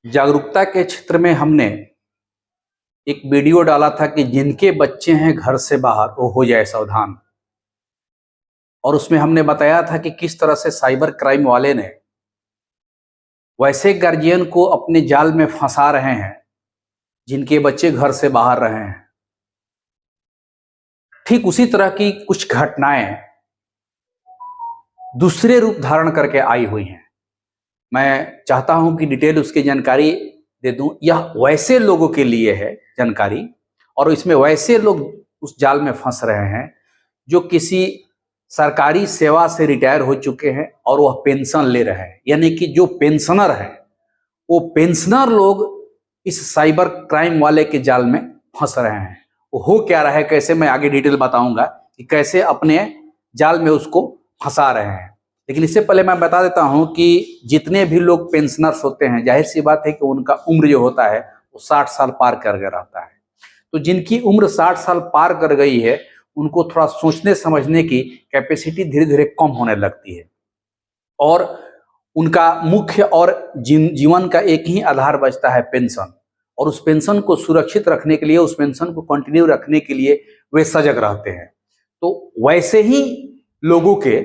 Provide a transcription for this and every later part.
जागरूकता के क्षेत्र में हमने एक वीडियो डाला था कि जिनके बच्चे हैं घर से बाहर वो हो जाए सावधान। और उसमें हमने बताया था कि किस तरह से साइबर क्राइम वाले ने वैसे गार्जियन को अपने जाल में फंसा रहे हैं जिनके बच्चे घर से बाहर रहे हैं। ठीक उसी तरह की कुछ घटनाएं दूसरे रूप धारण करके आई हुई हैं। मैं चाहता हूं कि डिटेल उसकी जानकारी दे दूं। यह वैसे लोगों के लिए है जानकारी, और इसमें वैसे लोग उस जाल में फंस रहे हैं जो किसी सरकारी सेवा से रिटायर हो चुके हैं और वह पेंशन ले रहे हैं। यानी कि जो पेंशनर है वो पेंशनर लोग इस साइबर क्राइम वाले के जाल में फंस रहे हैं। वो हो क्या रहा है, कैसे, मैं आगे डिटेल बताऊंगा कि कैसे अपने जाल में उसको फंसा रहे हैं। लेकिन इससे पहले मैं बता देता हूं कि जितने भी लोग पेंशनर्स होते हैं, जाहिर सी बात है कि उनका उम्र जो होता है वो 60 साल पार कर गया रहता है। तो जिनकी उम्र 60 साल पार कर गई है उनको थोड़ा सोचने समझने की कैपेसिटी धीरे धीरे कम होने लगती है, और उनका मुख्य और जीवन का एक ही आधार बचता है पेंशन। और उस पेंशन को सुरक्षित रखने के लिए, उस पेंशन को कंटिन्यू रखने के लिए वे सजग रहते हैं। तो वैसे ही लोगों के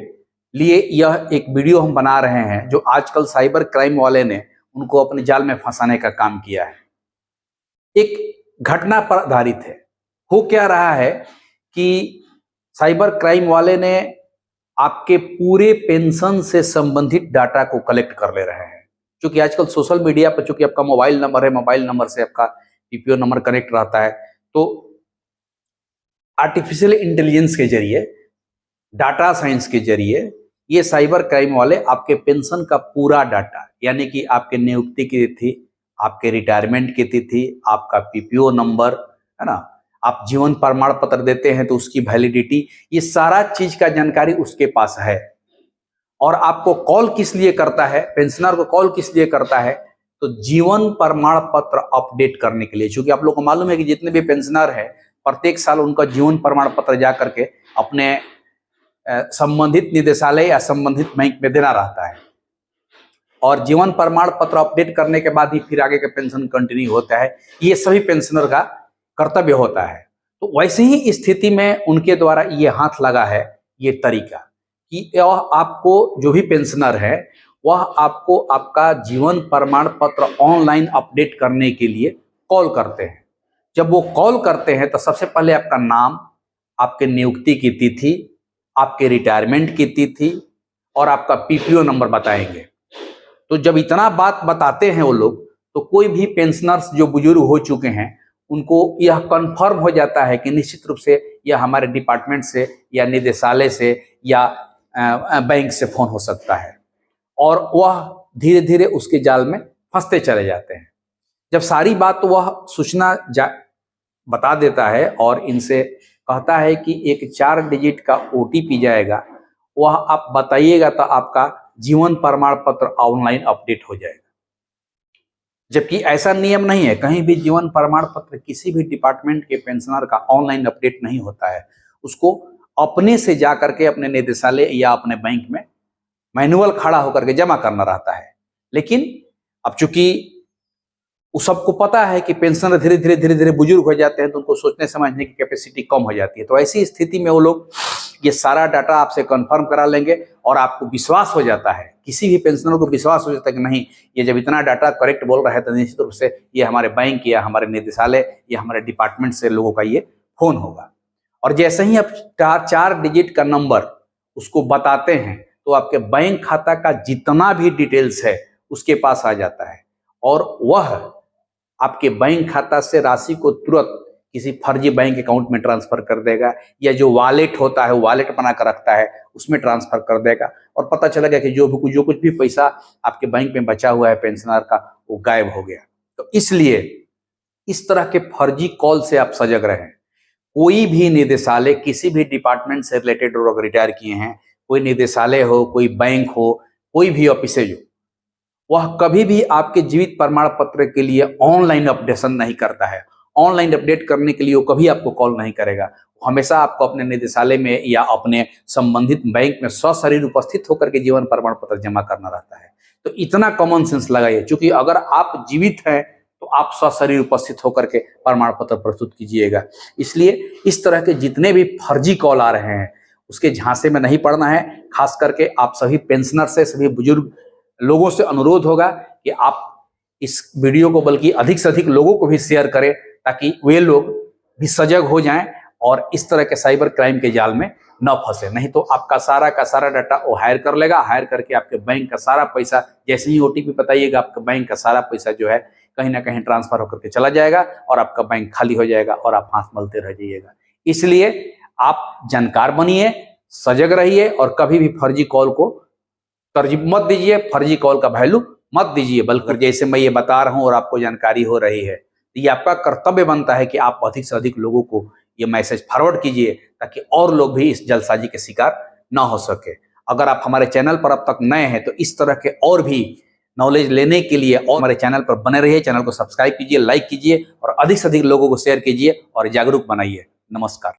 लिए यह एक वीडियो हम बना रहे हैं जो आजकल साइबर क्राइम वाले ने उनको अपने जाल में फंसाने का काम किया है। एक घटना पर आधारित है। हो क्या रहा है कि साइबर क्राइम वाले ने आपके पूरे पेंशन से संबंधित डाटा को कलेक्ट कर ले रहे हैं। क्योंकि आजकल सोशल मीडिया पर चूंकि आपका मोबाइल नंबर है, मोबाइल नंबर से आपका पीपीओ नंबर कनेक्ट रहता है, तो आर्टिफिशियल इंटेलिजेंस के जरिए, डाटा साइंस के जरिए ये साइबर क्राइम वाले आपके पेंशन का पूरा डाटा, यानी कि आपके नियुक्ति की तिथि, आपके रिटायरमेंट की तिथि, आपका पीपीओ नंबर, है ना, आप जीवन प्रमाण पत्र देते हैं तो उसकी वैलिडिटी, ये सारा चीज का जानकारी उसके पास है। और आपको कॉल किस लिए करता है, पेंशनर को कॉल किस लिए करता है, तो जीवन प्रमाण पत्र अपडेट करने के लिए। क्योंकि आप लोग को मालूम है कि जितने भी पेंशनर है प्रत्येक साल उनका जीवन प्रमाण पत्र जा करके अपने संबंधित निदेशालय या संबंधित बैंक में देना रहता है, और जीवन प्रमाण पत्र अपडेट करने के बाद ही फिर आगे का पेंशन कंटिन्यू होता है। ये सभी पेंशनर का कर्तव्य होता है। तो वैसे ही स्थिति में उनके द्वारा ये हाथ लगा है ये तरीका कि यह आपको, जो भी पेंशनर है वह आपको आपका जीवन प्रमाण पत्र ऑनलाइन अपडेट करने के लिए कॉल करते हैं। जब वो कॉल करते हैं तो सबसे पहले आपका नाम, आपके नियुक्ति की तिथि, आपके रिटायरमेंट की तिथि और आपका पीपीओ नंबर बताएंगे। तो जब इतना बात बताते हैं वो लोग, तो कोई भी पेंशनर्स जो बुजुर्ग हो चुके हैं उनको यह कंफर्म हो जाता है कि निश्चित रूप से यह हमारे डिपार्टमेंट से या निदेशालय से या बैंक से फोन हो सकता है, और वह धीरे धीरे उसके जाल में फंसते चले जाते हैं। जब सारी बात वह सूचना बता देता है और इनसे कहता है कि एक 4 डिजिट का ओटीपी जाएगा, वह आप बताइएगा तो आपका जीवन प्रमाण पत्र ऑनलाइन अपडेट हो जाएगा। जबकि ऐसा नियम नहीं है, कहीं भी जीवन प्रमाण पत्र किसी भी डिपार्टमेंट के पेंशनर का ऑनलाइन अपडेट नहीं होता है। उसको अपने से जा करके अपने निदेशालय या अपने बैंक में मैनुअल खड़ा होकर के जमा करना रहता है। लेकिन अब चूंकि उस सबको पता है कि पेंशनर धीरे धीरे बुजुर्ग हो जाते हैं तो उनको सोचने समझने की कैपेसिटी कम हो जाती है। तो ऐसी स्थिति में वो लोग ये सारा डाटा आपसे कंफर्म करा लेंगे और आपको विश्वास हो जाता है, किसी भी पेंशनर को विश्वास हो जाता है कि नहीं, ये जब इतना डाटा करेक्ट बोल रहा है तो निश्चित रूप से ये हमारे बैंक या हमारे निदेशालय या हमारे डिपार्टमेंट से लोगों का ये फोन होगा। और जैसे ही आप 4 डिजिट का नंबर उसको बताते हैं तो आपके बैंक खाता का जितना भी डिटेल्स है उसके पास आ जाता है, और वह आपके बैंक खाता से राशि को तुरंत किसी फर्जी बैंक अकाउंट में ट्रांसफर कर देगा, या जो वॉलेट होता है वो वॉलेट बना कर रखता है उसमें ट्रांसफर कर देगा, और पता चलेगा कि जो कुछ भी पैसा आपके बैंक में बचा हुआ है पेंशनर का वो गायब हो गया। तो इसलिए इस तरह के फर्जी कॉल से आप सजग रहें। कोई भी निदेशालय, किसी भी डिपार्टमेंट से रिलेटेड लोग रिटायर किए हैं, कोई निदेशालय हो, कोई बैंक हो, कोई भी ऑफिसेज हो, वह कभी भी आपके जीवित प्रमाण पत्र के लिए ऑनलाइन अपडेशन नहीं करता है। ऑनलाइन अपडेट करने के लिए वो कभी आपको कॉल नहीं करेगा। हमेशा आपको अपने निदेशालय में या अपने संबंधित बैंक में सशरीर उपस्थित होकर के जीवन प्रमाण पत्र जमा करना रहता है। तो इतना कॉमन सेंस लगाइए, क्योंकि अगर आप जीवित हैं तो आप सशरीर उपस्थित होकर के प्रमाण पत्र प्रस्तुत कीजिएगा। इसलिए इस तरह के जितने भी फर्जी कॉल आ रहे हैं उसके झांसे में नहीं पड़ना है। खास करके आप सभी पेंशनर से, सभी बुजुर्ग लोगों से अनुरोध होगा कि आप इस वीडियो को बल्कि अधिक से अधिक लोगों को भी शेयर करें, ताकि वे लोग भी सजग हो जाएं और इस तरह के साइबर क्राइम के जाल में न फंसे। नहीं तो आपका सारा का सारा डाटा वो हायर कर लेगा, हायर करके आपके बैंक का सारा पैसा, जैसे ही ओटीपी बताइएगा आपका बैंक का सारा पैसा जो है कहीं ना कहीं ट्रांसफर होकर के चला जाएगा और आपका बैंक खाली हो जाएगा और आप हाथ मलते रह जाइएगा। इसलिए आप जानकार बनिए, सजग रहिए और कभी भी फर्जी कॉल को तरजीह मत दीजिए, फर्जी कॉल का वैल्यू मत दीजिए। बल्कि जैसे मैं ये बता रहा हूं और आपको जानकारी हो रही है, तो ये आपका कर्तव्य बनता है कि आप अधिक से अधिक लोगों को ये मैसेज फॉरवर्ड कीजिए, ताकि और लोग भी इस जलसाजी के शिकार ना हो सके। अगर आप हमारे चैनल पर अब तक नए हैं तो इस तरह के और भी नॉलेज लेने के लिए और हमारे चैनल पर बने रहिए। चैनल को सब्सक्राइब कीजिए, लाइक कीजिए और अधिक से अधिक लोगों को शेयर कीजिए और जागरूक बनाइए। नमस्कार।